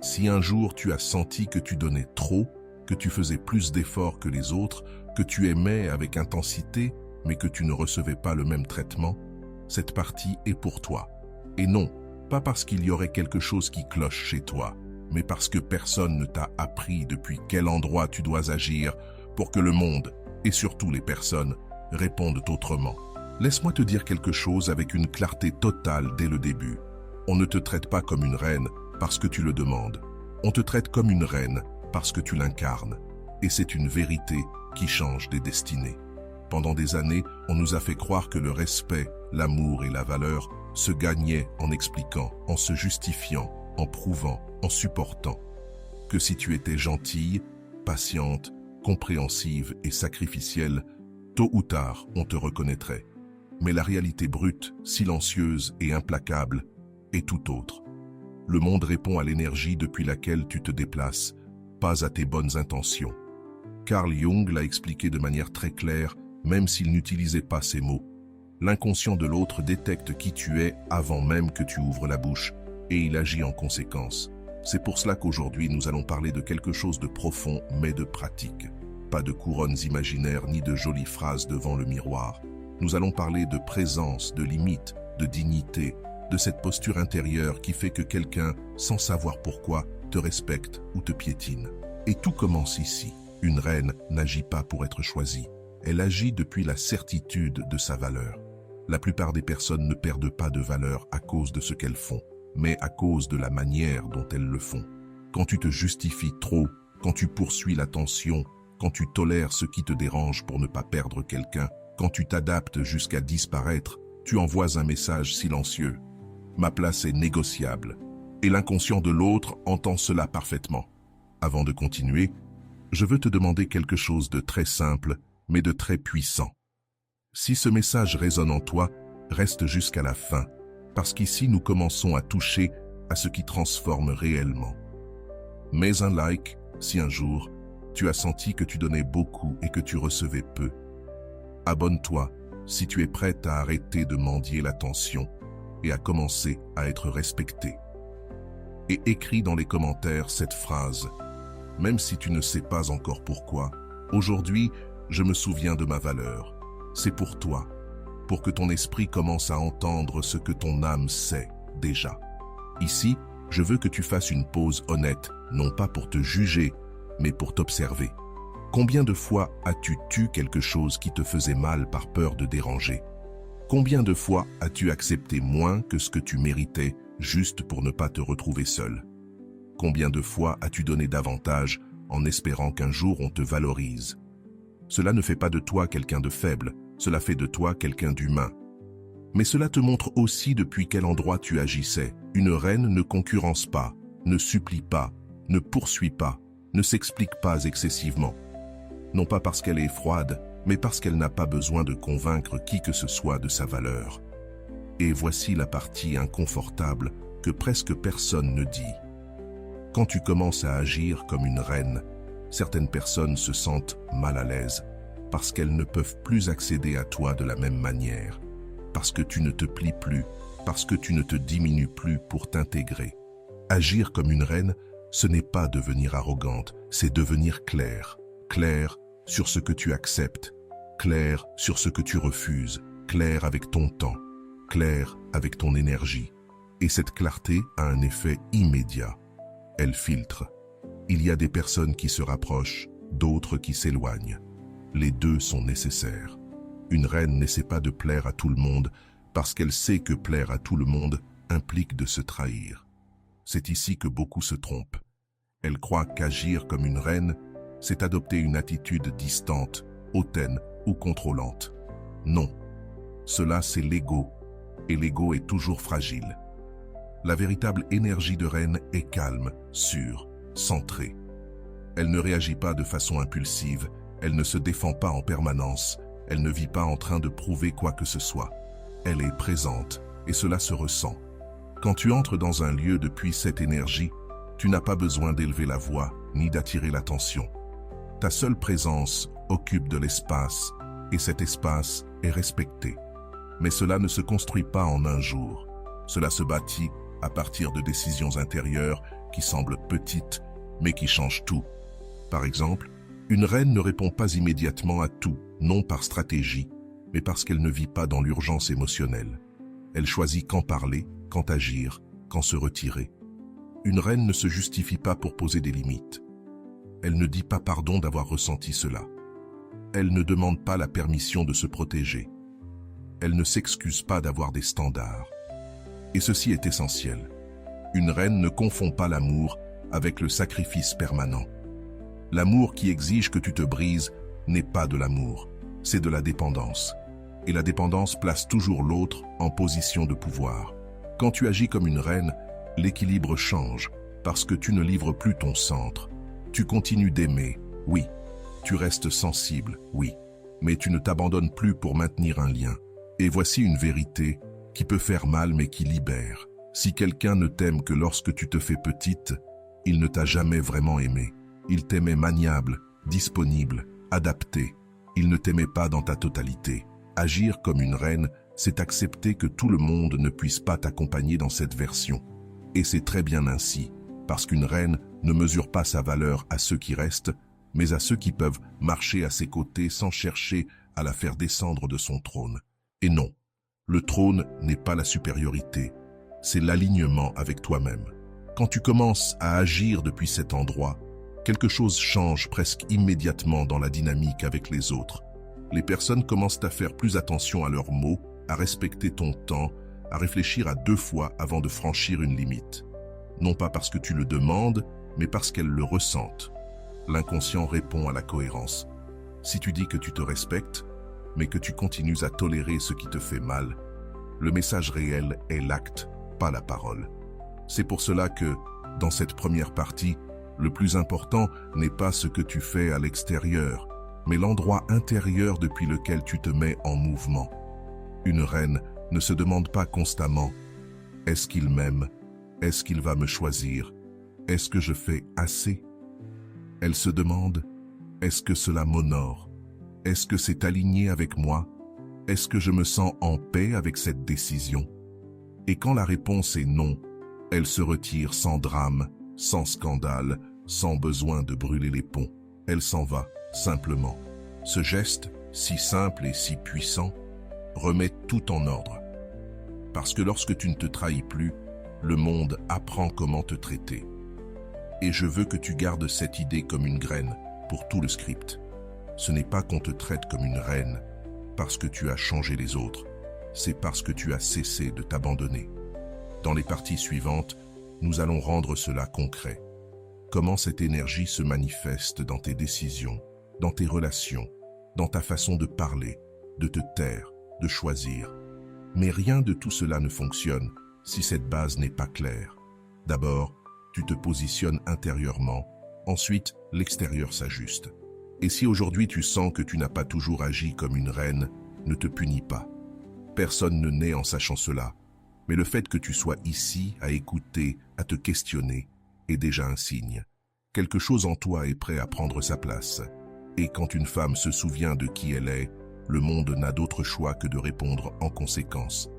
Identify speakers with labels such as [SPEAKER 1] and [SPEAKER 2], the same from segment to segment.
[SPEAKER 1] Si un jour tu as senti que tu donnais trop, que tu faisais plus d'efforts que les autres, que tu aimais avec intensité, mais que tu ne recevais pas le même traitement, cette partie est pour toi. Et non, pas parce qu'il y aurait quelque chose qui cloche chez toi, mais parce que personne ne t'a appris depuis quel endroit tu dois agir pour que le monde, et surtout les personnes, répondent autrement. Laisse-moi te dire quelque chose avec une clarté totale dès le début. On ne te traite pas comme une reine parce que tu le demandes. On te traite comme une reine parce que tu l'incarnes. Et c'est une vérité qui change des destinées. Pendant des années, on nous a fait croire que le respect, l'amour et la valeur se gagnaient en expliquant, en se justifiant, en prouvant, en supportant. Que si tu étais gentille, patiente, compréhensive et sacrificielle, tôt ou tard, on te reconnaîtrait. Mais la réalité brute, silencieuse et implacable est tout autre. Le monde répond à l'énergie depuis laquelle tu te déplaces, pas à tes bonnes intentions. Carl Jung l'a expliqué de manière très claire, même s'il n'utilisait pas ces mots. L'inconscient de l'autre détecte qui tu es avant même que tu ouvres la bouche, et il agit en conséquence. C'est pour cela qu'aujourd'hui nous allons parler de quelque chose de profond mais de pratique. Pas de couronnes imaginaires ni de jolies phrases devant le miroir. Nous allons parler de présence, de limite, de dignité, de cette posture intérieure qui fait que quelqu'un, sans savoir pourquoi, te respecte ou te piétine. Et tout commence ici. Une reine n'agit pas pour être choisie. Elle agit depuis la certitude de sa valeur. La plupart des personnes ne perdent pas de valeur à cause de ce qu'elles font, mais à cause de la manière dont elles le font. Quand tu te justifies trop, quand tu poursuis l'attention, quand tu tolères ce qui te dérange pour ne pas perdre quelqu'un, quand tu t'adaptes jusqu'à disparaître, tu envoies un message silencieux. Ma place est négociable. Et l'inconscient de l'autre entend cela parfaitement. Avant de continuer, je veux te demander quelque chose de très simple, mais de très puissant. Si ce message résonne en toi, reste jusqu'à la fin, parce qu'ici nous commençons à toucher à ce qui transforme réellement. Mets un like si un jour, tu as senti que tu donnais beaucoup et que tu recevais peu. Abonne-toi si tu es prête à arrêter de mendier l'attention et à commencer à être respecté. Et écris dans les commentaires cette phrase. Même si tu ne sais pas encore pourquoi, aujourd'hui, je me souviens de ma valeur. C'est pour toi, pour que ton esprit commence à entendre ce que ton âme sait déjà. Ici, je veux que tu fasses une pause honnête, non pas pour te juger, mais pour t'observer. Combien de fois as-tu tué quelque chose qui te faisait mal par peur de déranger? Combien de fois as-tu accepté moins que ce que tu méritais juste pour ne pas te retrouver seul? Combien de fois as-tu donné davantage en espérant qu'un jour on te valorise? Cela ne fait pas de toi quelqu'un de faible, cela fait de toi quelqu'un d'humain. Mais cela te montre aussi depuis quel endroit tu agissais. Une reine ne concurrence pas, ne supplie pas, ne poursuit pas, ne s'explique pas excessivement. Non pas parce qu'elle est froide, mais parce qu'elle n'a pas besoin de convaincre qui que ce soit de sa valeur. Et voici la partie inconfortable que presque personne ne dit. Quand tu commences à agir comme une reine, certaines personnes se sentent mal à l'aise parce qu'elles ne peuvent plus accéder à toi de la même manière, parce que tu ne te plies plus, parce que tu ne te diminues plus pour t'intégrer. Agir comme une reine, ce n'est pas devenir arrogante, c'est devenir claire. Claire sur ce que tu acceptes, claire sur ce que tu refuses, claire avec ton temps, claire avec ton énergie. Et cette clarté a un effet immédiat. Elle filtre. Il y a des personnes qui se rapprochent, d'autres qui s'éloignent. Les deux sont nécessaires. Une reine n'essaie pas de plaire à tout le monde parce qu'elle sait que plaire à tout le monde implique de se trahir. C'est ici que beaucoup se trompent. Elles croient qu'agir comme une reine, c'est adopter une attitude distante, hautaine ou contrôlante. Non, cela c'est l'ego, et l'ego est toujours fragile. La véritable énergie de reine est calme, sûre, centrée. Elle ne réagit pas de façon impulsive, elle ne se défend pas en permanence, elle ne vit pas en train de prouver quoi que ce soit. Elle est présente, et cela se ressent. Quand tu entres dans un lieu depuis cette énergie, tu n'as pas besoin d'élever la voix ni d'attirer l'attention. Ta seule présence occupe de l'espace, et cet espace est respecté. Mais cela ne se construit pas en un jour. Cela se bâtit à partir de décisions intérieures qui semble petite, mais qui change tout. Par exemple, une reine ne répond pas immédiatement à tout, non par stratégie, mais parce qu'elle ne vit pas dans l'urgence émotionnelle. Elle choisit quand parler, quand agir, quand se retirer. Une reine ne se justifie pas pour poser des limites. Elle ne dit pas pardon d'avoir ressenti cela. Elle ne demande pas la permission de se protéger. Elle ne s'excuse pas d'avoir des standards. Et ceci est essentiel. Une reine ne confond pas l'amour avec le sacrifice permanent. L'amour qui exige que tu te brises n'est pas de l'amour, c'est de la dépendance. Et la dépendance place toujours l'autre en position de pouvoir. Quand tu agis comme une reine, l'équilibre change parce que tu ne livres plus ton centre. Tu continues d'aimer, oui. Tu restes sensible, oui. Mais tu ne t'abandonnes plus pour maintenir un lien. Et voici une vérité qui peut faire mal mais qui libère. Si quelqu'un ne t'aime que lorsque tu te fais petite, il ne t'a jamais vraiment aimé. Il t'aimait maniable, disponible, adapté. Il ne t'aimait pas dans ta totalité. Agir comme une reine, c'est accepter que tout le monde ne puisse pas t'accompagner dans cette version. Et c'est très bien ainsi, parce qu'une reine ne mesure pas sa valeur à ceux qui restent, mais à ceux qui peuvent marcher à ses côtés sans chercher à la faire descendre de son trône. Et non, le trône n'est pas la supériorité, c'est l'alignement avec toi-même. Quand tu commences à agir depuis cet endroit, quelque chose change presque immédiatement dans la dynamique avec les autres. Les personnes commencent à faire plus attention à leurs mots, à respecter ton temps, à réfléchir à 2 fois avant de franchir une limite. Non pas parce que tu le demandes, mais parce qu'elles le ressentent. L'inconscient répond à la cohérence. Si tu dis que tu te respectes, mais que tu continues à tolérer ce qui te fait mal, le message réel est l'acte, pas la parole. C'est pour cela que, dans cette première partie, le plus important n'est pas ce que tu fais à l'extérieur, mais l'endroit intérieur depuis lequel tu te mets en mouvement. Une reine ne se demande pas constamment « Est-ce qu'il m'aime? Est-ce qu'il va me choisir? Est-ce que je fais assez ?» Elle se demande « Est-ce que cela m'honore? Est-ce que c'est aligné avec moi? Est-ce que je me sens en paix avec cette décision ?» Et quand la réponse est non, elle se retire sans drame, sans scandale, sans besoin de brûler les ponts. Elle s'en va, simplement. Ce geste, si simple et si puissant, remet tout en ordre. Parce que lorsque tu ne te trahis plus, le monde apprend comment te traiter. Et je veux que tu gardes cette idée comme une graine pour tout le script. Ce n'est pas qu'on te traite comme une reine parce que tu as changé les autres, c'est parce que tu as cessé de t'abandonner. Dans les parties suivantes, nous allons rendre cela concret. Comment cette énergie se manifeste dans tes décisions, dans tes relations, dans ta façon de parler, de te taire, de choisir. Mais rien de tout cela ne fonctionne si cette base n'est pas claire. D'abord, tu te positionnes intérieurement, ensuite l'extérieur s'ajuste. Et si aujourd'hui tu sens que tu n'as pas toujours agi comme une reine, ne te punis pas. Personne ne naît en sachant cela, mais le fait que tu sois ici à écouter, à te questionner, est déjà un signe. Quelque chose en toi est prêt à prendre sa place. Et quand une femme se souvient de qui elle est, le monde n'a d'autre choix que de répondre en conséquence.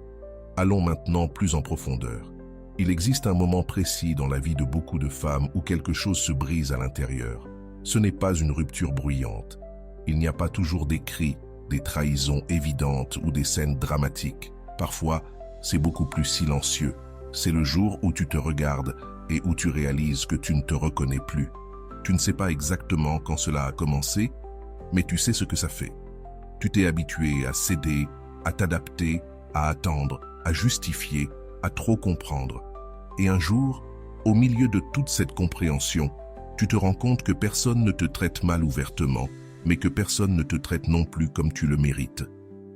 [SPEAKER 1] Allons maintenant plus en profondeur. Il existe un moment précis dans la vie de beaucoup de femmes où quelque chose se brise à l'intérieur. Ce n'est pas une rupture bruyante. Il n'y a pas toujours des cris, des trahisons évidentes ou des scènes dramatiques. Parfois, c'est beaucoup plus silencieux. C'est le jour où tu te regardes et où tu réalises que tu ne te reconnais plus. Tu ne sais pas exactement quand cela a commencé, mais tu sais ce que ça fait. Tu t'es habitué à céder, à t'adapter, à attendre, à justifier, à trop comprendre. Et un jour, au milieu de toute cette compréhension, tu te rends compte que personne ne te traite mal ouvertement, mais que personne ne te traite non plus comme tu le mérites.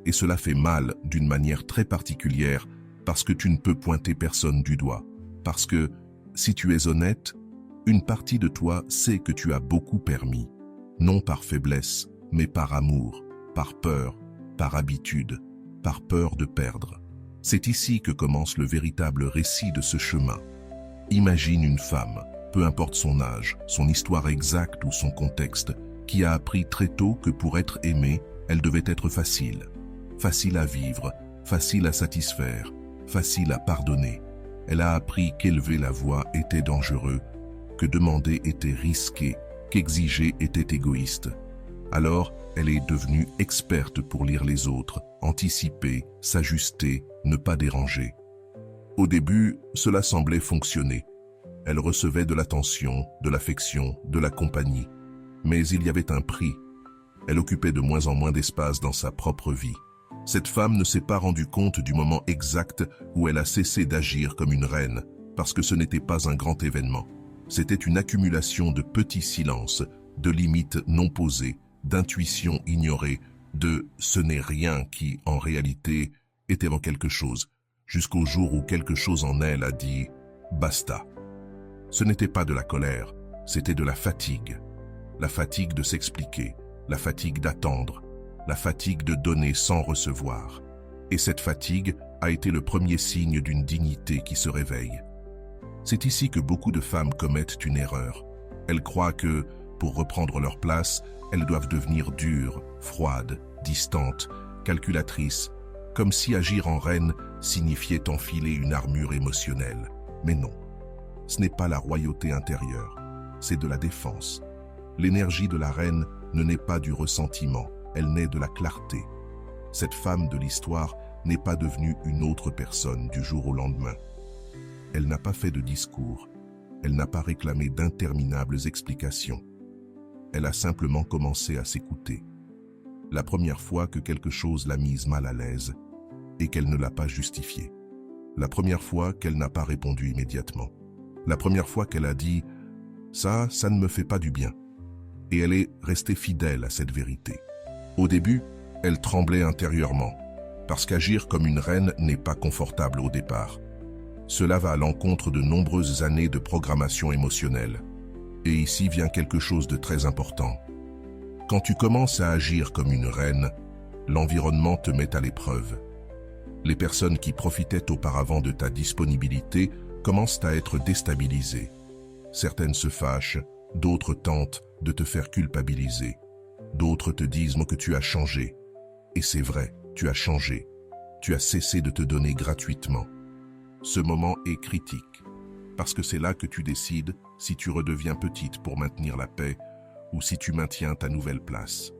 [SPEAKER 1] Et cela fait mal d'une manière très particulière parce que tu ne peux pointer personne du doigt. Parce que, si tu es honnête, une partie de toi sait que tu as beaucoup permis. Non par faiblesse, mais par amour, par peur, par habitude, par peur de perdre. C'est ici que commence le véritable récit de ce chemin. Imagine une femme, peu importe son âge, son histoire exacte ou son contexte, qui a appris très tôt que pour être aimée, elle devait être facile. Facile à vivre, facile à satisfaire, facile à pardonner. Elle a appris qu'élever la voix était dangereux, que demander était risqué, qu'exiger était égoïste. Alors, elle est devenue experte pour lire les autres, anticiper, s'ajuster, ne pas déranger. Au début, cela semblait fonctionner. Elle recevait de l'attention, de l'affection, de la compagnie. Mais il y avait un prix. Elle occupait de moins en moins d'espace dans sa propre vie. Cette femme ne s'est pas rendue compte du moment exact où elle a cessé d'agir comme une reine, parce que ce n'était pas un grand événement. C'était une accumulation de petits silences, de limites non posées, d'intuitions ignorées, de « ce n'est rien » qui, en réalité, était en quelque chose, jusqu'au jour où quelque chose en elle a dit « basta ». Ce n'était pas de la colère, c'était de la fatigue. La fatigue de s'expliquer, la fatigue d'attendre, la fatigue de donner sans recevoir. Et cette fatigue a été le premier signe d'une dignité qui se réveille. C'est ici que beaucoup de femmes commettent une erreur. Elles croient que, pour reprendre leur place, elles doivent devenir dures, froides, distantes, calculatrices, comme si agir en reine signifiait enfiler une armure émotionnelle. Mais non, ce n'est pas la royauté intérieure, c'est de la défense. L'énergie de la reine ne naît pas du ressentiment, elle naît de la clarté. Cette femme de l'histoire n'est pas devenue une autre personne du jour au lendemain. Elle n'a pas fait de discours, elle n'a pas réclamé d'interminables explications. Elle a simplement commencé à s'écouter. La première fois que quelque chose l'a mise mal à l'aise et qu'elle ne l'a pas justifié. La première fois qu'elle n'a pas répondu immédiatement. La première fois qu'elle a dit « ça ne me fait pas du bien ». Et elle est restée fidèle à cette vérité. Au début, elle tremblait intérieurement, parce qu'agir comme une reine n'est pas confortable au départ. Cela va à l'encontre de nombreuses années de programmation émotionnelle. Et ici vient quelque chose de très important. Quand tu commences à agir comme une reine, l'environnement te met à l'épreuve. Les personnes qui profitaient auparavant de ta disponibilité commencent à être déstabilisées. Certaines se fâchent, d'autres tentent de te faire culpabiliser. D'autres te disent que tu as changé. Et c'est vrai, tu as changé. Tu as cessé de te donner gratuitement. Ce moment est critique, parce que c'est là que tu décides si tu redeviens petite pour maintenir la paix ou si tu maintiens ta nouvelle place.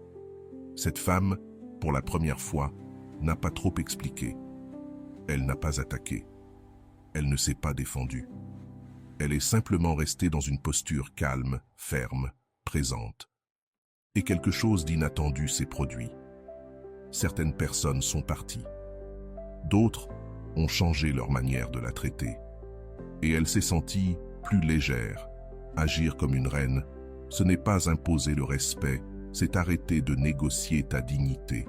[SPEAKER 1] Cette femme, pour la première fois, n'a pas trop expliqué. Elle n'a pas attaqué. Elle ne s'est pas défendue. Elle est simplement restée dans une posture calme, ferme, présente. Et quelque chose d'inattendu s'est produit. Certaines personnes sont parties. D'autres ont changé leur manière de la traiter. Et elle s'est sentie plus légère. Agir comme une reine, ce n'est pas imposer le respect, c'est arrêter de négocier ta dignité.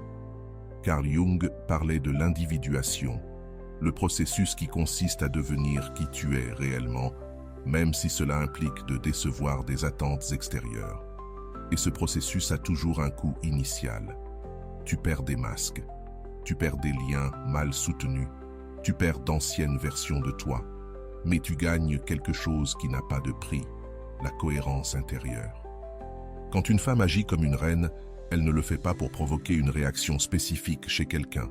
[SPEAKER 1] Carl Jung parlait de l'individuation, le processus qui consiste à devenir qui tu es réellement, même si cela implique de décevoir des attentes extérieures. Et ce processus a toujours un coût initial. Tu perds des masques, tu perds des liens mal soutenus, tu perds d'anciennes versions de toi, mais tu gagnes quelque chose qui n'a pas de prix, la cohérence intérieure. Quand une femme agit comme une reine, elle ne le fait pas pour provoquer une réaction spécifique chez quelqu'un.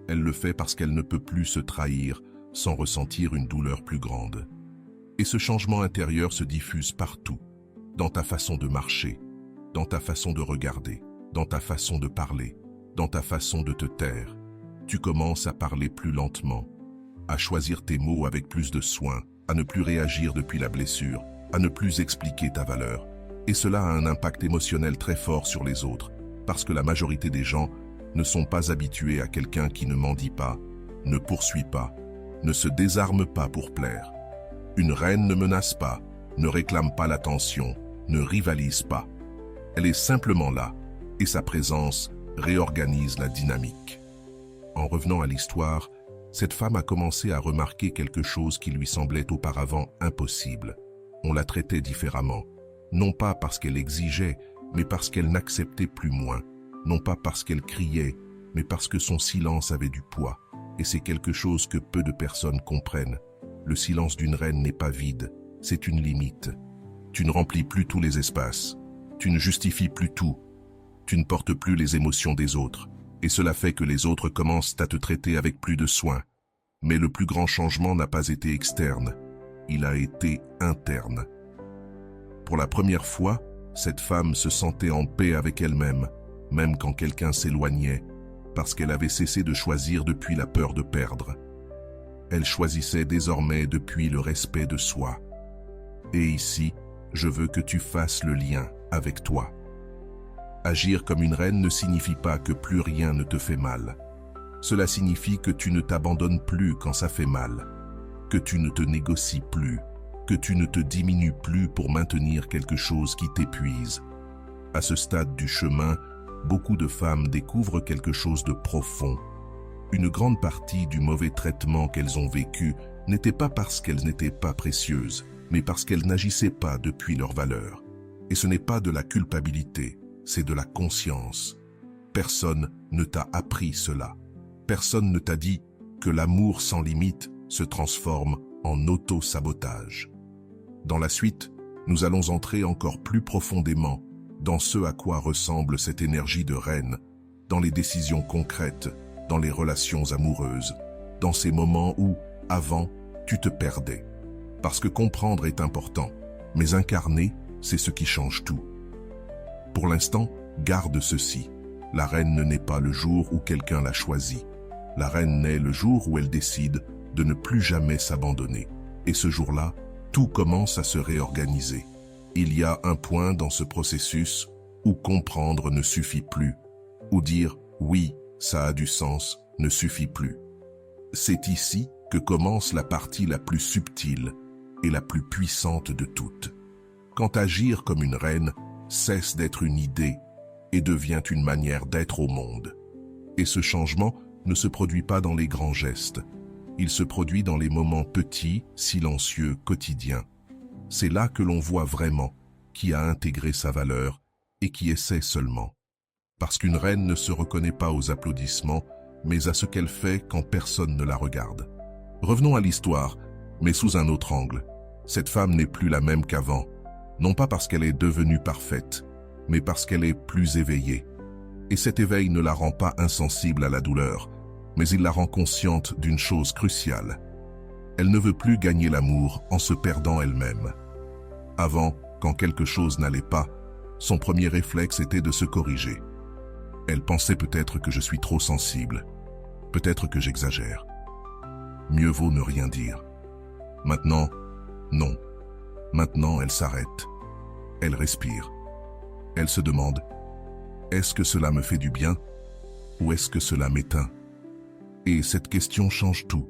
[SPEAKER 1] Elle le fait parce qu'elle ne peut plus se trahir sans ressentir une douleur plus grande. Et ce changement intérieur se diffuse partout, dans ta façon de marcher, dans ta façon de regarder, dans ta façon de parler, dans ta façon de te taire. Tu commences à parler plus lentement, à choisir tes mots avec plus de soin, à ne plus réagir depuis la blessure, à ne plus expliquer ta valeur. Et cela a un impact émotionnel très fort sur les autres, parce que la majorité des gens ne sont pas habitués à quelqu'un qui ne mendie pas, ne poursuit pas, ne se désarme pas pour plaire. Une reine ne menace pas, ne réclame pas l'attention, ne rivalise pas. Elle est simplement là, et sa présence réorganise la dynamique. En revenant à l'histoire, cette femme a commencé à remarquer quelque chose qui lui semblait auparavant impossible. On la traitait différemment, non pas parce qu'elle exigeait, mais parce qu'elle n'acceptait plus moins, non pas parce qu'elle criait, mais parce que son silence avait du poids. Et c'est quelque chose que peu de personnes comprennent. Le silence d'une reine n'est pas vide, c'est une limite. Tu ne remplis plus tous les espaces, tu ne justifies plus tout, tu ne portes plus les émotions des autres, et cela fait que les autres commencent à te traiter avec plus de soin. Mais le plus grand changement n'a pas été externe, il a été interne. Pour la première fois, cette femme se sentait en paix avec elle-même, même quand quelqu'un s'éloignait, parce qu'elle avait cessé de choisir depuis la peur de perdre. Elle choisissait désormais depuis le respect de soi. Et ici, je veux que tu fasses le lien avec toi. Agir comme une reine ne signifie pas que plus rien ne te fait mal. Cela signifie que tu ne t'abandonnes plus quand ça fait mal, que tu ne te négocies plus, que tu ne te diminues plus pour maintenir quelque chose qui t'épuise. À ce stade du chemin, beaucoup de femmes découvrent quelque chose de profond. Une grande partie du mauvais traitement qu'elles ont vécu n'était pas parce qu'elles n'étaient pas précieuses, mais parce qu'elles n'agissaient pas depuis leur valeur. Et ce n'est pas de la culpabilité, c'est de la conscience. Personne ne t'a appris cela. Personne ne t'a dit que l'amour sans limite se transforme en auto-sabotage. Dans la suite, nous allons entrer encore plus profondément dans ce à quoi ressemble cette énergie de reine, dans les décisions concrètes, dans les relations amoureuses, dans ces moments où, avant, tu te perdais. Parce que comprendre est important, mais incarner, c'est ce qui change tout. Pour l'instant, garde ceci. La reine ne naît pas le jour où quelqu'un l'a choisie. La reine naît le jour où elle décide de ne plus jamais s'abandonner. Et ce jour-là, tout commence à se réorganiser. Il y a un point dans ce processus où comprendre ne suffit plus, où dire « oui, ça a du sens » ne suffit plus. C'est ici que commence la partie la plus subtile et la plus puissante de toutes. Quand agir comme une reine cesse d'être une idée et devient une manière d'être au monde. Et ce changement ne se produit pas dans les grands gestes. Il se produit dans les moments petits, silencieux, quotidiens. C'est là que l'on voit vraiment qui a intégré sa valeur et qui essaie seulement. Parce qu'une reine ne se reconnaît pas aux applaudissements, mais à ce qu'elle fait quand personne ne la regarde. Revenons à l'histoire, mais sous un autre angle. Cette femme n'est plus la même qu'avant, non pas parce qu'elle est devenue parfaite, mais parce qu'elle est plus éveillée. Et cet éveil ne la rend pas insensible à la douleur, mais il la rend consciente d'une chose cruciale. Elle ne veut plus gagner l'amour en se perdant elle-même. Avant, quand quelque chose n'allait pas, son premier réflexe était de se corriger. Elle pensait peut-être que je suis trop sensible, peut-être que j'exagère. Mieux vaut ne rien dire. Maintenant, non. Maintenant, elle s'arrête. Elle respire. Elle se demande, est-ce que cela me fait du bien ou est-ce que cela m'éteint? Et cette question change tout,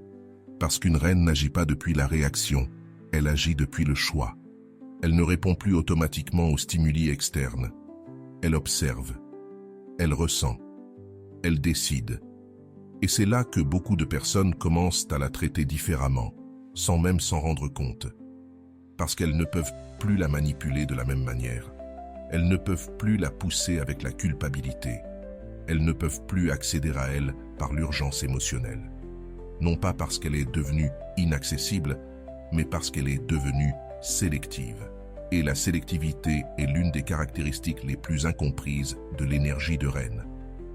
[SPEAKER 1] parce qu'une reine n'agit pas depuis la réaction, elle agit depuis le choix. Elle ne répond plus automatiquement aux stimuli externes. Elle observe. Elle ressent. Elle décide. Et c'est là que beaucoup de personnes commencent à la traiter différemment, sans même s'en rendre compte. Parce qu'elles ne peuvent plus la manipuler de la même manière. Elles ne peuvent plus la pousser avec la culpabilité. Elles ne peuvent plus accéder à elle par l'urgence émotionnelle. Non pas parce qu'elle est devenue inaccessible, mais parce qu'elle est devenue sélective. Et la sélectivité est l'une des caractéristiques les plus incomprises de l'énergie de reine.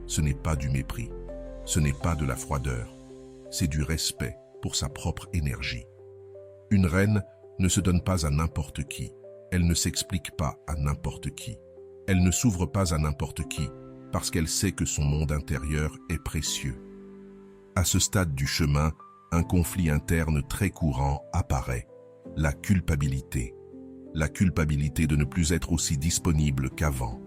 [SPEAKER 1] Ce n'est pas du mépris, ce n'est pas de la froideur, c'est du respect pour sa propre énergie. Une reine ne se donne pas à n'importe qui, elle ne s'explique pas à n'importe qui, elle ne s'ouvre pas à n'importe qui, parce qu'elle sait que son monde intérieur est précieux. À ce stade du chemin, un conflit interne très courant apparaît, la culpabilité. La culpabilité de ne plus être aussi disponible qu'avant.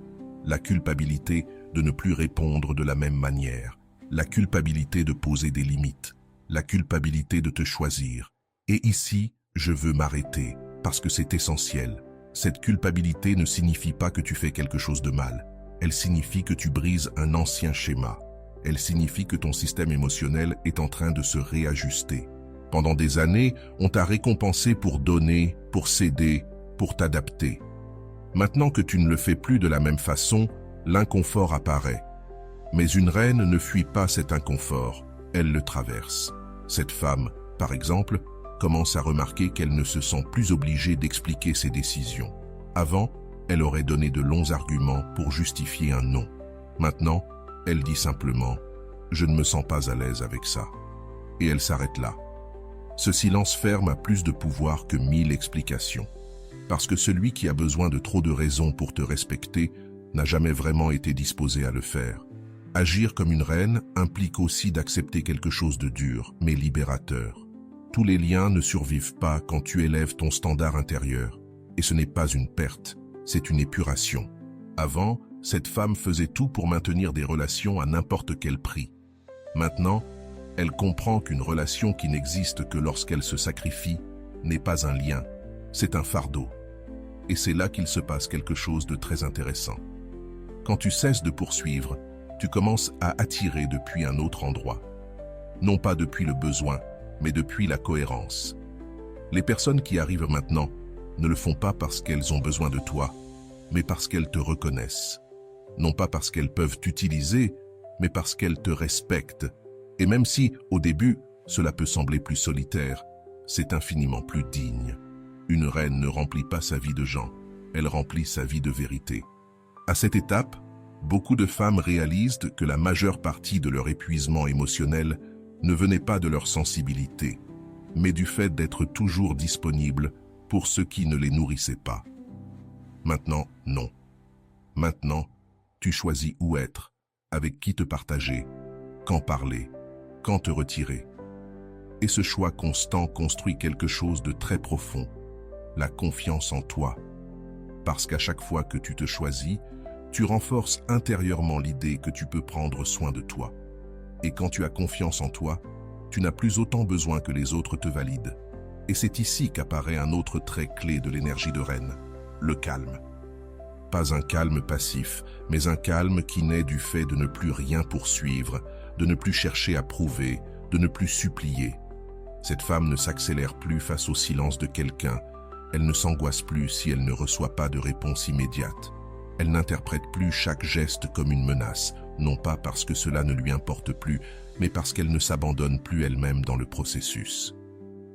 [SPEAKER 1] La culpabilité de ne plus répondre de la même manière. La culpabilité de poser des limites. La culpabilité de te choisir. Et ici, je veux m'arrêter, parce que c'est essentiel. Cette culpabilité ne signifie pas que tu fais quelque chose de mal. Elle signifie que tu brises un ancien schéma. Elle signifie que ton système émotionnel est en train de se réajuster. Pendant des années, on t'a récompensé pour donner, pour céder, pour t'adapter. Maintenant que tu ne le fais plus de la même façon, l'inconfort apparaît. Mais une reine ne fuit pas cet inconfort, elle le traverse. Cette femme, par exemple, commence à remarquer qu'elle ne se sent plus obligée d'expliquer ses décisions. Avant, elle aurait donné de longs arguments pour justifier un non. Maintenant, elle dit simplement « Je ne me sens pas à l'aise avec ça ». et elle s'arrête là. Ce silence ferme a plus de pouvoir que 1000 explications. Parce que celui qui a besoin de trop de raisons pour te respecter n'a jamais vraiment été disposé à le faire. Agir comme une reine implique aussi d'accepter quelque chose de dur, mais libérateur. Tous les liens ne survivent pas quand tu élèves ton standard intérieur. Et ce n'est pas une perte, c'est une épuration. Avant, cette femme faisait tout pour maintenir des relations à n'importe quel prix. Maintenant, elle comprend qu'une relation qui n'existe que lorsqu'elle se sacrifie n'est pas un lien, c'est un fardeau. Et c'est là qu'il se passe quelque chose de très intéressant. Quand tu cesses de poursuivre, tu commences à attirer depuis un autre endroit. Non pas depuis le besoin, mais depuis la cohérence. Les personnes qui arrivent maintenant ne le font pas parce qu'elles ont besoin de toi, mais parce qu'elles te reconnaissent. Non pas parce qu'elles peuvent t'utiliser, mais parce qu'elles te respectent. Et même si, au début, cela peut sembler plus solitaire, c'est infiniment plus digne. Une reine ne remplit pas sa vie de gens, elle remplit sa vie de vérité. À cette étape, beaucoup de femmes réalisent que la majeure partie de leur épuisement émotionnel ne venait pas de leur sensibilité, mais du fait d'être toujours disponible pour ceux qui ne les nourrissaient pas. Maintenant, non. Maintenant, tu choisis où être, avec qui te partager, quand parler, quand te retirer. Et ce choix constant construit quelque chose de très profond, la confiance en toi. Parce qu'à chaque fois que tu te choisis, tu renforces intérieurement l'idée que tu peux prendre soin de toi. Et quand tu as confiance en toi, tu n'as plus autant besoin que les autres te valident. Et c'est ici qu'apparaît un autre trait clé de l'énergie de reine, le calme. Pas un calme passif, mais un calme qui naît du fait de ne plus rien poursuivre, de ne plus chercher à prouver, de ne plus supplier. Cette femme ne s'accélère plus face au silence de quelqu'un. Elle ne s'angoisse plus si elle ne reçoit pas de réponse immédiate. Elle n'interprète plus chaque geste comme une menace, non pas parce que cela ne lui importe plus, mais parce qu'elle ne s'abandonne plus elle-même dans le processus.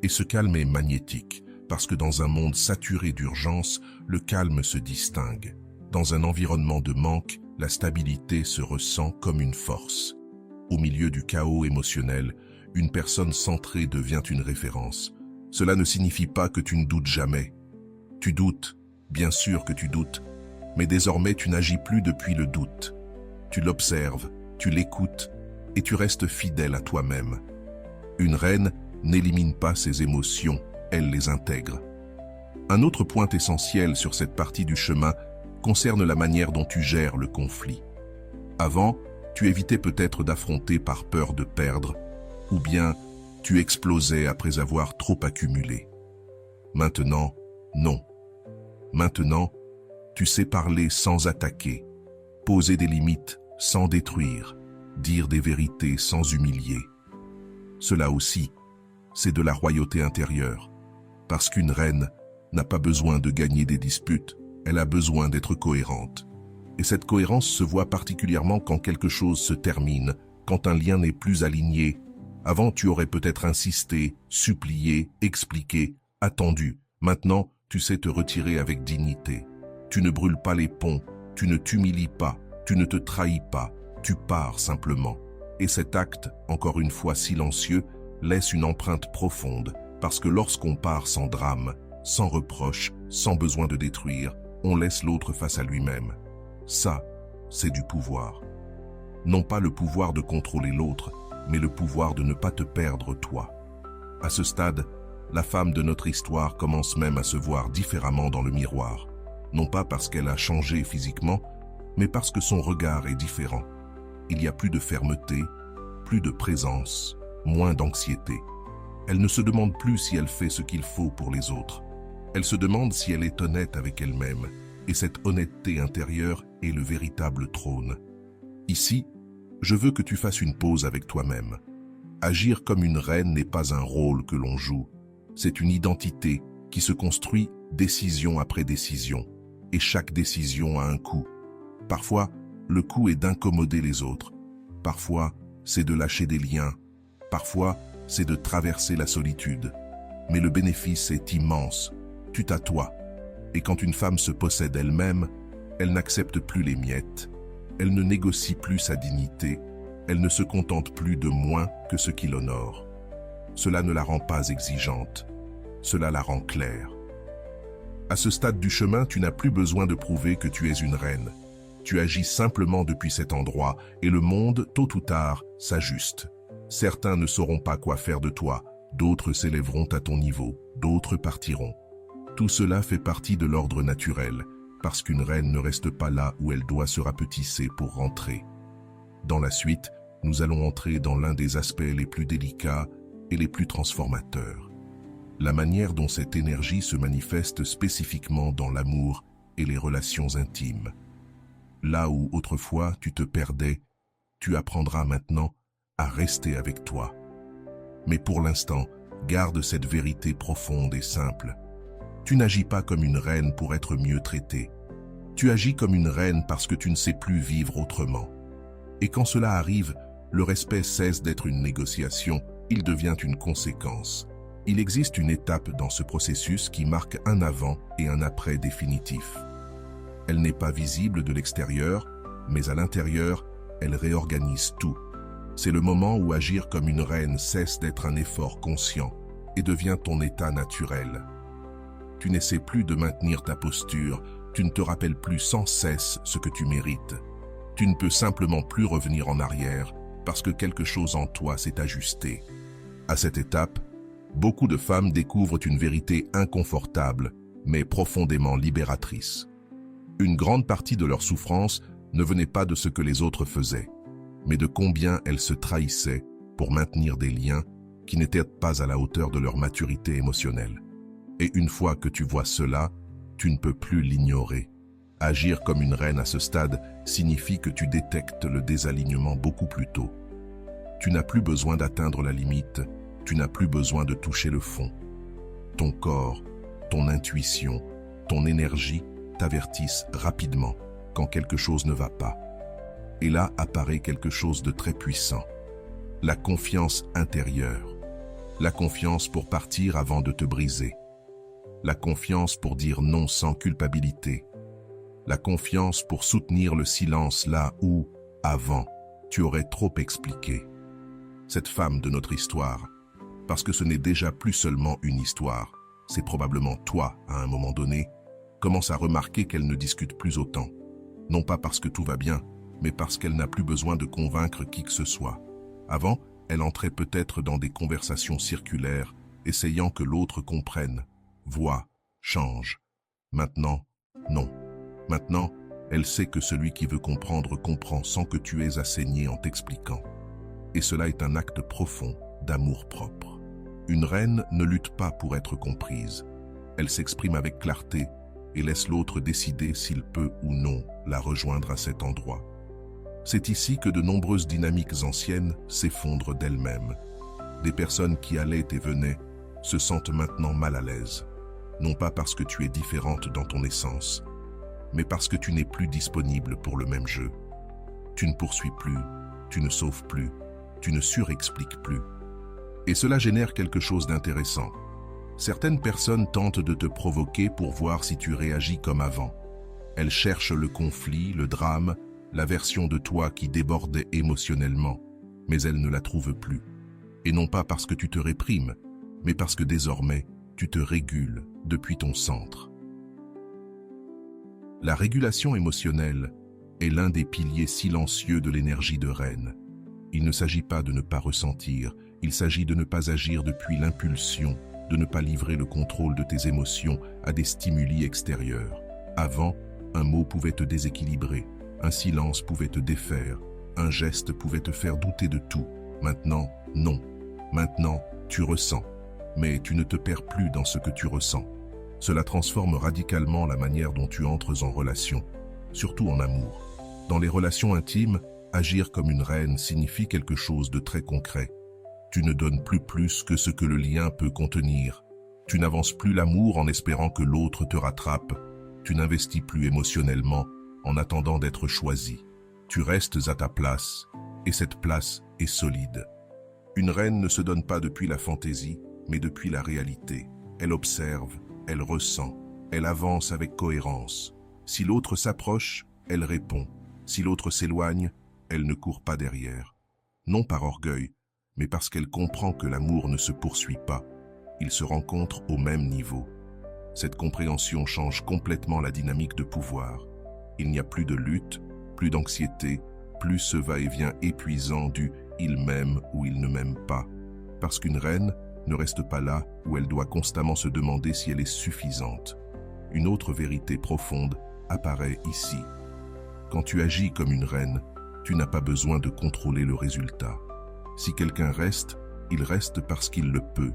[SPEAKER 1] Et ce calme est magnétique, parce que dans un monde saturé d'urgence, le calme se distingue. Dans un environnement de manque, la stabilité se ressent comme une force. Au milieu du chaos émotionnel, une personne centrée devient une référence. Cela ne signifie pas que tu ne doutes jamais. Tu doutes, bien sûr que tu doutes, mais désormais tu n'agis plus depuis le doute. Tu l'observes, tu l'écoutes et tu restes fidèle à toi-même. Une reine n'élimine pas ses émotions, elle les intègre. Un autre point essentiel sur cette partie du chemin concerne la manière dont tu gères le conflit. Avant, tu évitais peut-être d'affronter par peur de perdre, ou bien tu explosais après avoir trop accumulé. Maintenant, non. Maintenant, tu sais parler sans attaquer, poser des limites sans détruire, dire des vérités sans humilier. Cela aussi, c'est de la royauté intérieure, parce qu'une reine n'a pas besoin de gagner des disputes, elle a besoin d'être cohérente. Et cette cohérence se voit particulièrement quand quelque chose se termine, quand un lien n'est plus aligné. Avant, tu aurais peut-être insisté, supplié, expliqué, attendu. Maintenant, tu sais te retirer avec dignité. Tu ne brûles pas les ponts, tu ne t'humilies pas, tu ne te trahis pas, tu pars simplement. Et cet acte, encore une fois silencieux, laisse une empreinte profonde, parce que lorsqu'on part sans drame, sans reproche, sans besoin de détruire, on laisse l'autre face à lui-même. Ça, c'est du pouvoir. Non pas le pouvoir de contrôler l'autre, mais le pouvoir de ne pas te perdre toi. À ce stade, la femme de notre histoire commence même à se voir différemment dans le miroir. Non pas parce qu'elle a changé physiquement, mais parce que son regard est différent. Il y a plus de fermeté, plus de présence, moins d'anxiété. Elle ne se demande plus si elle fait ce qu'il faut pour les autres. Elle se demande si elle est honnête avec elle-même, et cette honnêteté intérieure est le véritable trône. Ici, je veux que tu fasses une pause avec toi-même. Agir comme une reine n'est pas un rôle que l'on joue, c'est une identité qui se construit décision après décision, et chaque décision a un coût. Parfois, le coût est d'incommoder les autres. Parfois, c'est de lâcher des liens. Parfois, c'est de traverser la solitude. Mais le bénéfice est immense. Tu t'assois. Et quand une femme se possède elle-même, elle n'accepte plus les miettes. Elle ne négocie plus sa dignité. Elle ne se contente plus de moins que ce qui l'honore. cela ne la rend pas exigeante, cela la rend claire. À ce stade du chemin, tu n'as plus besoin de prouver que tu es une reine. Tu agis simplement depuis cet endroit et le monde, tôt ou tard, s'ajuste. Certains ne sauront pas quoi faire de toi, d'autres s'élèveront à ton niveau, d'autres partiront. Tout cela fait partie de l'ordre naturel, parce qu'une reine ne reste pas là où elle doit se rapetisser pour rentrer. Dans la suite, nous allons entrer dans l'un des aspects les plus délicats et les plus transformateurs. La manière dont cette énergie se manifeste spécifiquement dans l'amour et les relations intimes. Là où autrefois tu te perdais, tu apprendras maintenant à rester avec toi. Mais pour l'instant, garde cette vérité profonde et simple. Tu n'agis pas comme une reine pour être mieux traitée. Tu agis comme une reine parce que tu ne sais plus vivre autrement. Et quand cela arrive, le respect cesse d'être une négociation, il devient une conséquence. Il existe une étape dans ce processus qui marque un avant et un après définitif. Elle n'est pas visible de l'extérieur, mais à l'intérieur, elle réorganise tout. C'est le moment où agir comme une reine cesse d'être un effort conscient et devient ton état naturel. Tu n'essaies plus de maintenir ta posture, tu ne te rappelles plus sans cesse ce que tu mérites. Tu ne peux simplement plus revenir en arrière parce que quelque chose en toi s'est ajusté. À cette étape, beaucoup de femmes découvrent une vérité inconfortable, mais profondément libératrice. Une grande partie de leur souffrance ne venait pas de ce que les autres faisaient, mais de combien elles se trahissaient pour maintenir des liens qui n'étaient pas à la hauteur de leur maturité émotionnelle. Et une fois que tu vois cela, tu ne peux plus l'ignorer. Agir comme une reine à ce stade signifie que tu détectes le désalignement beaucoup plus tôt. Tu n'as plus besoin d'atteindre la limite, tu n'as plus besoin de toucher le fond. Ton corps, ton intuition, ton énergie t'avertissent rapidement quand quelque chose ne va pas. Et là apparaît quelque chose de très puissant. La confiance intérieure. La confiance pour partir avant de te briser. La confiance pour dire non sans culpabilité. La confiance pour soutenir le silence là où, avant, tu aurais trop expliqué. Cette femme de notre histoire, parce que ce n'est déjà plus seulement une histoire, c'est probablement toi, à un moment donné, commence à remarquer qu'elle ne discute plus autant. Non pas parce que tout va bien, mais parce qu'elle n'a plus besoin de convaincre qui que ce soit. Avant, elle entrait peut-être dans des conversations circulaires, essayant que l'autre comprenne, voit, change. Maintenant, non. Maintenant, elle sait que celui qui veut comprendre comprend sans que tu aies à saigner en t'expliquant. Et cela est un acte profond d'amour-propre. Une reine ne lutte pas pour être comprise. Elle s'exprime avec clarté et laisse l'autre décider s'il peut ou non la rejoindre à cet endroit. C'est ici que de nombreuses dynamiques anciennes s'effondrent d'elles-mêmes. Des personnes qui allaient et venaient se sentent maintenant mal à l'aise. Non pas parce que tu es différente dans ton essence, mais parce que tu n'es plus disponible pour le même jeu. Tu ne poursuis plus, tu ne sauves plus, tu ne surexpliques plus. Et cela génère quelque chose d'intéressant. Certaines personnes tentent de te provoquer pour voir si tu réagis comme avant. Elles cherchent le conflit, le drame, la version de toi qui débordait émotionnellement, mais elles ne la trouvent plus. Et non pas parce que tu te réprimes, mais parce que désormais, tu te régules depuis ton centre. La régulation émotionnelle est l'un des piliers silencieux de l'énergie de reine. Il ne s'agit pas de ne pas ressentir, il s'agit de ne pas agir depuis l'impulsion, de ne pas livrer le contrôle de tes émotions à des stimuli extérieurs. Avant, un mot pouvait te déséquilibrer, un silence pouvait te défaire, un geste pouvait te faire douter de tout. Maintenant, non. Maintenant, tu ressens, mais tu ne te perds plus dans ce que tu ressens. Cela transforme radicalement la manière dont tu entres en relation, surtout en amour. Dans les relations intimes, agir comme une reine signifie quelque chose de très concret. Tu ne donnes plus que ce que le lien peut contenir. Tu n'avances plus l'amour en espérant que l'autre te rattrape. Tu n'investis plus émotionnellement en attendant d'être choisi. Tu restes à ta place, et cette place est solide. Une reine ne se donne pas depuis la fantaisie, mais depuis la réalité. Elle observe, elle ressent, elle avance avec cohérence. Si l'autre s'approche, elle répond. Si l'autre s'éloigne, elle ne court pas derrière. Non par orgueil, mais parce qu'elle comprend que l'amour ne se poursuit pas, il se rencontre au même niveau. Cette compréhension change complètement la dynamique de pouvoir. Il n'y a plus de lutte, plus d'anxiété, plus ce va-et-vient épuisant du « il m'aime » ou « il ne m'aime pas », parce qu'une reine ne reste pas là où elle doit constamment se demander si elle est suffisante. Une autre vérité profonde apparaît ici. Quand tu agis comme une reine, tu n'as pas besoin de contrôler le résultat. Si quelqu'un reste, il reste parce qu'il le peut.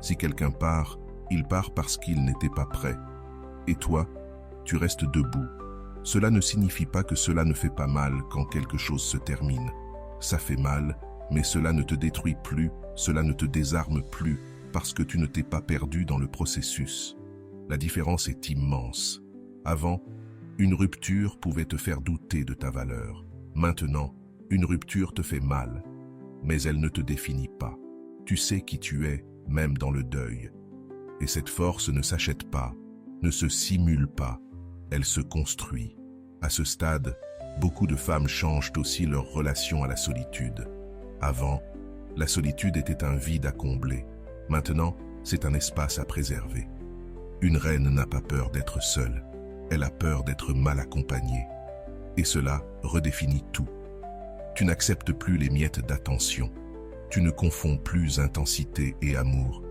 [SPEAKER 1] Si quelqu'un part, il part parce qu'il n'était pas prêt. Et toi, tu restes debout. Cela ne signifie pas que cela ne fait pas mal quand quelque chose se termine. Ça fait mal, mais cela ne te détruit plus, cela ne te désarme plus, parce que tu ne t'es pas perdu dans le processus. La différence est immense. Avant, une rupture pouvait te faire douter de ta valeur. Maintenant, une rupture te fait mal, mais elle ne te définit pas. Tu sais qui tu es, même dans le deuil. Et cette force ne s'achète pas, ne se simule pas, elle se construit. À ce stade, beaucoup de femmes changent aussi leur relation à la solitude. Avant, la solitude était un vide à combler. Maintenant, c'est un espace à préserver. Une reine n'a pas peur d'être seule, elle a peur d'être mal accompagnée. Et cela redéfinit tout. Tu n'acceptes plus les miettes d'attention. Tu ne confonds plus intensité et amour.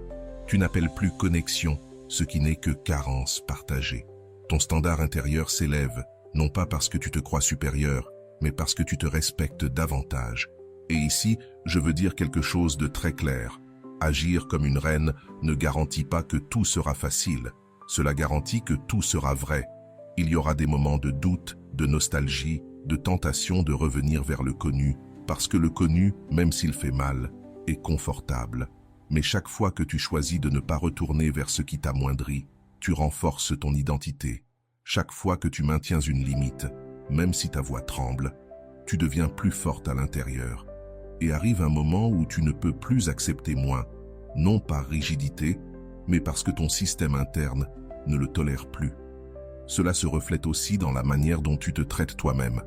[SPEAKER 1] Tu n'appelles plus connexion ce qui n'est que carence partagée. Ton standard intérieur s'élève, non pas parce que tu te crois supérieur, mais parce que tu te respectes davantage. Et ici, je veux dire quelque chose de très clair. Agir comme une reine ne garantit pas que tout sera facile. Cela garantit que tout sera vrai. Il y aura des moments de doute, de nostalgie, de tentation de revenir vers le connu, parce que le connu, même s'il fait mal, est confortable. Mais chaque fois que tu choisis de ne pas retourner vers ce qui t'amoindrit, tu renforces ton identité. Chaque fois que tu maintiens une limite, même si ta voix tremble, tu deviens plus forte à l'intérieur. Et arrive un moment où tu ne peux plus accepter moins, non par rigidité, mais parce que ton système interne ne le tolère plus. Cela se reflète aussi dans la manière dont tu te traites toi-même.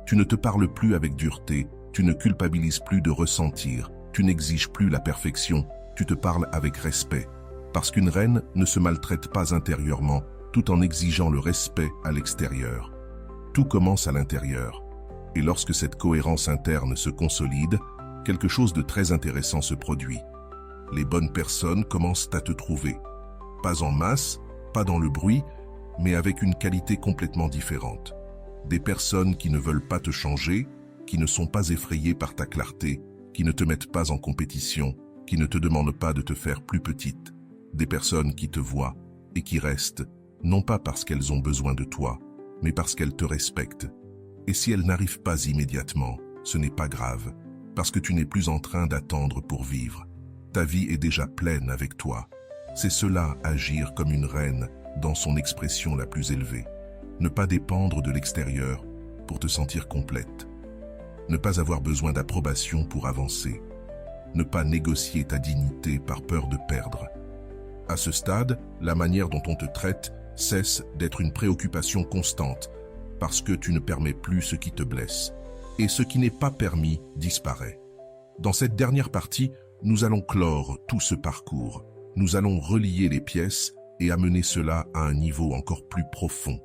[SPEAKER 1] Tu ne te parles plus avec dureté, tu ne culpabilises plus de ressentir, tu n'exiges plus la perfection, tu te parles avec respect. Parce qu'une reine ne se maltraite pas intérieurement, tout en exigeant le respect à l'extérieur. Tout commence à l'intérieur. Et lorsque cette cohérence interne se consolide, quelque chose de très intéressant se produit. Les bonnes personnes commencent à te trouver. Pas en masse, pas dans le bruit, mais avec une qualité complètement différente. Des personnes qui ne veulent pas te changer, qui ne sont pas effrayées par ta clarté, qui ne te mettent pas en compétition, qui ne te demandent pas de te faire plus petite. Des personnes qui te voient et qui restent, non pas parce qu'elles ont besoin de toi, mais parce qu'elles te respectent. Et si elles n'arrivent pas immédiatement, ce n'est pas grave, parce que tu n'es plus en train d'attendre pour vivre. Ta vie est déjà pleine avec toi. C'est cela, agir comme une reine, dans son expression la plus élevée. Ne pas dépendre de l'extérieur pour te sentir complète. Ne pas avoir besoin d'approbation pour avancer. Ne pas négocier ta dignité par peur de perdre. À ce stade, la manière dont on te traite cesse d'être une préoccupation constante, parce que tu ne permets plus ce qui te blesse. Et ce qui n'est pas permis disparaît. Dans cette dernière partie, nous allons clore tout ce parcours. Nous allons relier les pièces et amener cela à un niveau encore plus profond.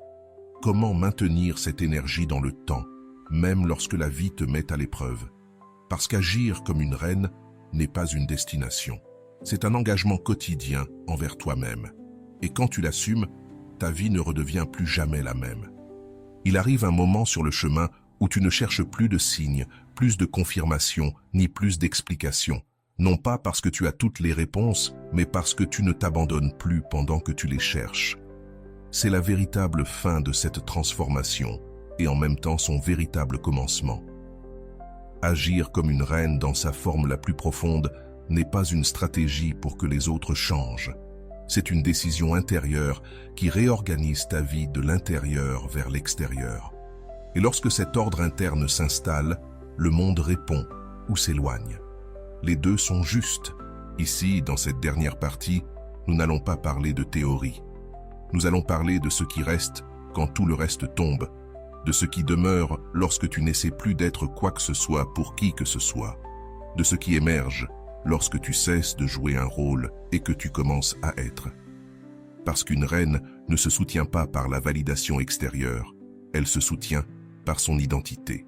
[SPEAKER 1] Comment maintenir cette énergie dans le temps, même lorsque la vie te met à l'épreuve? Parce qu'agir comme une reine n'est pas une destination. C'est un engagement quotidien envers toi-même. Et quand tu l'assumes, ta vie ne redevient plus jamais la même. Il arrive un moment sur le chemin où tu ne cherches plus de signes, plus de confirmations, ni plus d'explications. Non pas parce que tu as toutes les réponses, mais parce que tu ne t'abandonnes plus pendant que tu les cherches. C'est la véritable fin de cette transformation, et en même temps son véritable commencement. Agir comme une reine dans sa forme la plus profonde n'est pas une stratégie pour que les autres changent. C'est une décision intérieure qui réorganise ta vie de l'intérieur vers l'extérieur. Et lorsque cet ordre interne s'installe, le monde répond ou s'éloigne. Les deux sont justes. Ici, dans cette dernière partie, nous n'allons pas parler de théorie. Nous allons parler de ce qui reste quand tout le reste tombe, de ce qui demeure lorsque tu n'essaies plus d'être quoi que ce soit pour qui que ce soit. de ce qui émerge lorsque tu cesses de jouer un rôle et que tu commences à être. Parce qu'une reine ne se soutient pas par la validation extérieure, elle se soutient par son identité.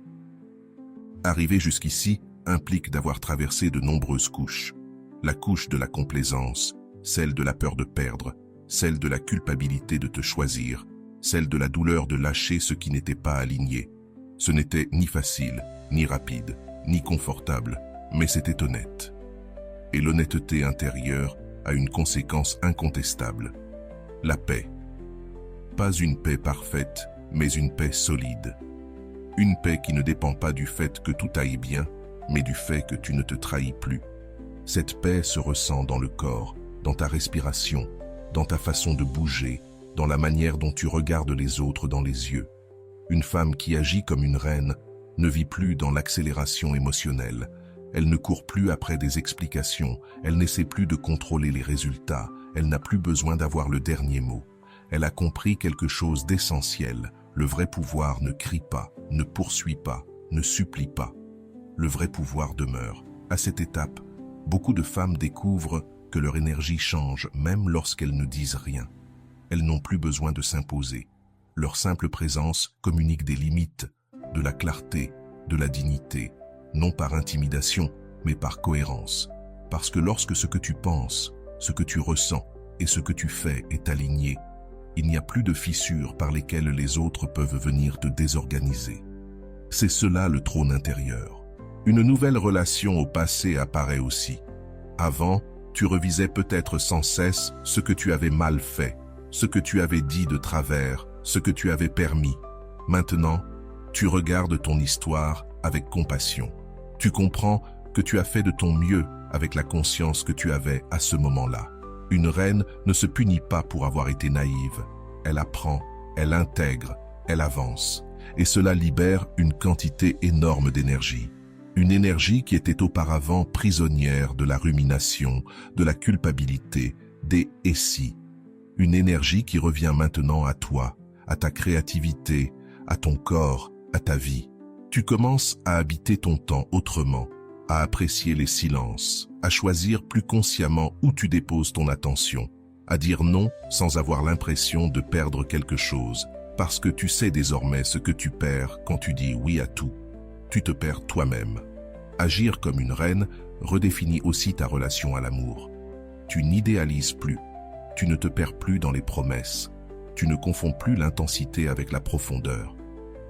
[SPEAKER 1] Arriver jusqu'ici implique d'avoir traversé de nombreuses couches. La couche de la complaisance, celle de la peur de perdre, celle de la culpabilité de te choisir, celle de la douleur de lâcher ce qui n'était pas aligné. Ce n'était ni facile, ni rapide, ni confortable, mais c'était honnête. Et l'honnêteté intérieure a une conséquence incontestable. La paix. Pas une paix parfaite, mais une paix solide. Une paix qui ne dépend pas du fait que tout aille bien, mais du fait que tu ne te trahis plus. Cette paix se ressent dans le corps, dans ta respiration, dans ta façon de bouger, dans la manière dont tu regardes les autres dans les yeux. Une femme qui agit comme une reine ne vit plus dans l'accélération émotionnelle. Elle ne court plus après des explications, elle n'essaie plus de contrôler les résultats, elle n'a plus besoin d'avoir le dernier mot. Elle a compris quelque chose d'essentiel. Le vrai pouvoir ne crie pas, ne poursuit pas, ne supplie pas. Le vrai pouvoir demeure. À cette étape, beaucoup de femmes découvrent que leur énergie change même lorsqu'elles ne disent rien. Elles n'ont plus besoin de s'imposer. Leur simple présence communique des limites, de la clarté, de la dignité, non par intimidation, mais par cohérence. Parce que lorsque ce que tu penses, ce que tu ressens et ce que tu fais est aligné, il n'y a plus de fissures par lesquelles les autres peuvent venir te désorganiser. C'est cela le trône intérieur. Une nouvelle relation au passé apparaît aussi. Avant, tu revisais peut-être sans cesse ce que tu avais mal fait, ce que tu avais dit de travers, ce que tu avais permis. Maintenant, tu regardes ton histoire avec compassion. Tu comprends que tu as fait de ton mieux avec la conscience que tu avais à ce moment-là. Une reine ne se punit pas pour avoir été naïve. Elle apprend, elle intègre, elle avance. Et cela libère une quantité énorme d'énergie. Une énergie qui était auparavant prisonnière de la rumination, de la culpabilité, des « et si ». Une énergie qui revient maintenant à toi, à ta créativité, à ton corps, à ta vie. Tu commences à habiter ton temps autrement, à apprécier les silences, à choisir plus consciemment où tu déposes ton attention, à dire non sans avoir l'impression de perdre quelque chose, parce que tu sais désormais ce que tu perds quand tu dis oui à tout. Tu te perds toi-même. Agir comme une reine redéfinit aussi ta relation à l'amour. Tu n'idéalises plus, tu ne te perds plus dans les promesses, tu ne confonds plus l'intensité avec la profondeur.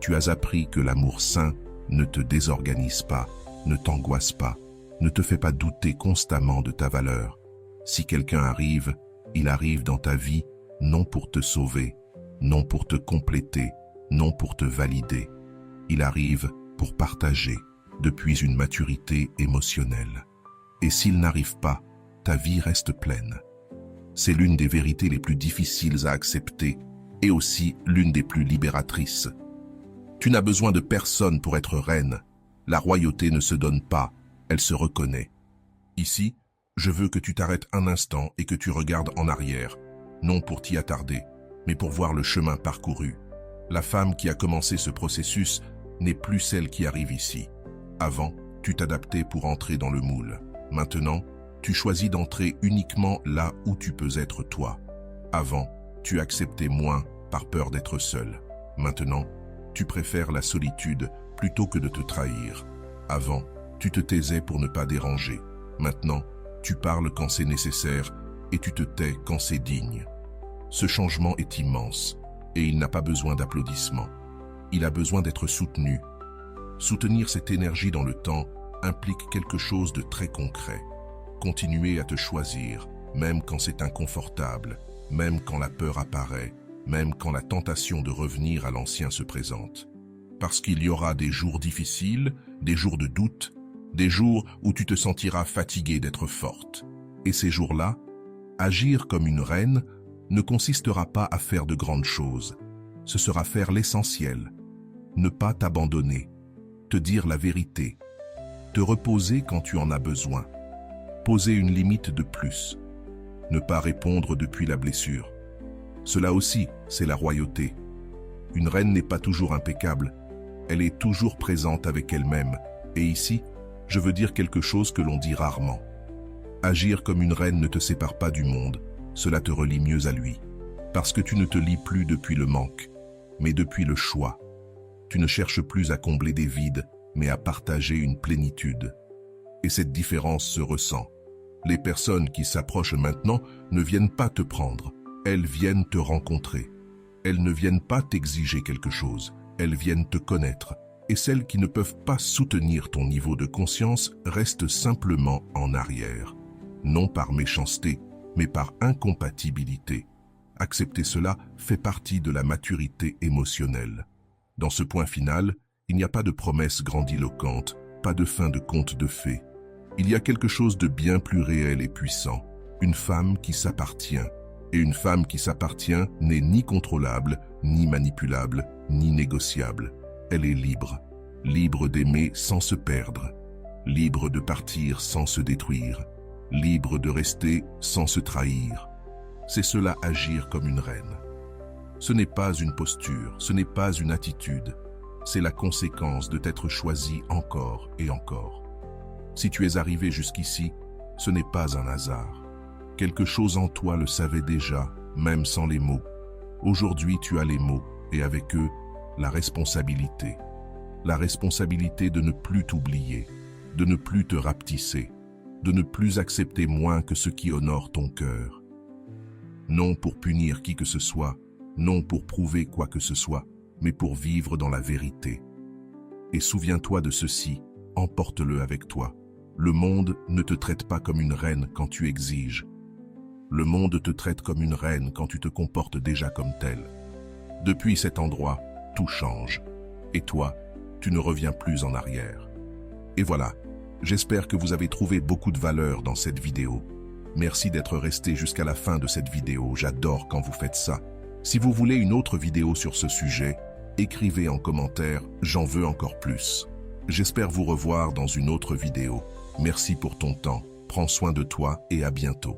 [SPEAKER 1] Tu as appris que l'amour sain ne te désorganise pas, ne t'angoisse pas, ne te fait pas douter constamment de ta valeur. Si quelqu'un arrive, il arrive dans ta vie non pour te sauver, non pour te compléter, non pour te valider. Il arrive pour partager, depuis une maturité émotionnelle. Et s'il n'arrive pas, ta vie reste pleine. C'est l'une des vérités les plus difficiles à accepter et aussi l'une des plus libératrices. Tu n'as besoin de personne pour être reine. La royauté ne se donne pas, elle se reconnaît. Ici, je veux que tu t'arrêtes un instant et que tu regardes en arrière, non pour t'y attarder, mais pour voir le chemin parcouru. La femme qui a commencé ce processus n'est plus celle qui arrive ici. Avant, tu t'adaptais pour entrer dans le moule. Maintenant, tu choisis d'entrer uniquement là où tu peux être toi. Avant, tu acceptais moins par peur d'être seul. Maintenant, tu préfères la solitude plutôt que de te trahir. Avant, tu te taisais pour ne pas déranger. Maintenant, tu parles quand c'est nécessaire et tu te tais quand c'est digne. Ce changement est immense et il n'a pas besoin d'applaudissements. Il a besoin d'être soutenu. Soutenir cette énergie dans le temps implique quelque chose de très concret. Continuer à te choisir, même quand c'est inconfortable, même quand la peur apparaît, même quand la tentation de revenir à l'ancien se présente. Parce qu'il y aura des jours difficiles, des jours de doute, des jours où tu te sentiras fatiguée d'être forte. Et ces jours-là, agir comme une reine ne consistera pas à faire de grandes choses. Ce sera faire l'essentiel. Ne pas t'abandonner, te dire la vérité, te reposer quand tu en as besoin, poser une limite de plus, ne pas répondre depuis la blessure. Cela aussi, c'est la royauté. Une reine n'est pas toujours impeccable, elle est toujours présente avec elle-même. Et ici, je veux dire quelque chose que l'on dit rarement. Agir comme une reine ne te sépare pas du monde, cela te relie mieux à lui. Parce que tu ne te lis plus depuis le manque, mais depuis le choix. Tu ne cherches plus à combler des vides, mais à partager une plénitude. Et cette différence se ressent. Les personnes qui s'approchent maintenant ne viennent pas te prendre, elles viennent te rencontrer. Elles ne viennent pas t'exiger quelque chose, elles viennent te connaître. Et celles qui ne peuvent pas soutenir ton niveau de conscience restent simplement en arrière. Non par méchanceté, mais par incompatibilité. Accepter cela fait partie de la maturité émotionnelle. Dans ce point final, il n'y a pas de promesse grandiloquente, pas de fin de conte de fées. Il y a quelque chose de bien plus réel et puissant, une femme qui s'appartient. Et une femme qui s'appartient n'est ni contrôlable, ni manipulable, ni négociable. Elle est libre, libre d'aimer sans se perdre, libre de partir sans se détruire, libre de rester sans se trahir. C'est cela agir comme une reine. Ce n'est pas une posture, ce n'est pas une attitude, c'est la conséquence de t'être choisi encore et encore. Si tu es arrivé jusqu'ici, ce n'est pas un hasard. Quelque chose en toi le savait déjà, même sans les mots. Aujourd'hui, tu as les mots, et avec eux, la responsabilité. La responsabilité de ne plus t'oublier, de ne plus te rapetisser, de ne plus accepter moins que ce qui honore ton cœur. Non pour punir qui que ce soit, non pour prouver quoi que ce soit, mais pour vivre dans la vérité. Et souviens-toi de ceci, emporte-le avec toi. Le monde ne te traite pas comme une reine quand tu exiges. Le monde te traite comme une reine quand tu te comportes déjà comme telle. Depuis cet endroit, tout change. Et toi, tu ne reviens plus en arrière. Et voilà, j'espère que vous avez trouvé beaucoup de valeur dans cette vidéo. Merci d'être resté jusqu'à la fin de cette vidéo, j'adore quand vous faites ça. Si vous voulez une autre vidéo sur ce sujet, écrivez en commentaire « J'en veux encore plus ». J'espère vous revoir dans une autre vidéo. Merci pour ton temps, prends soin de toi et à bientôt.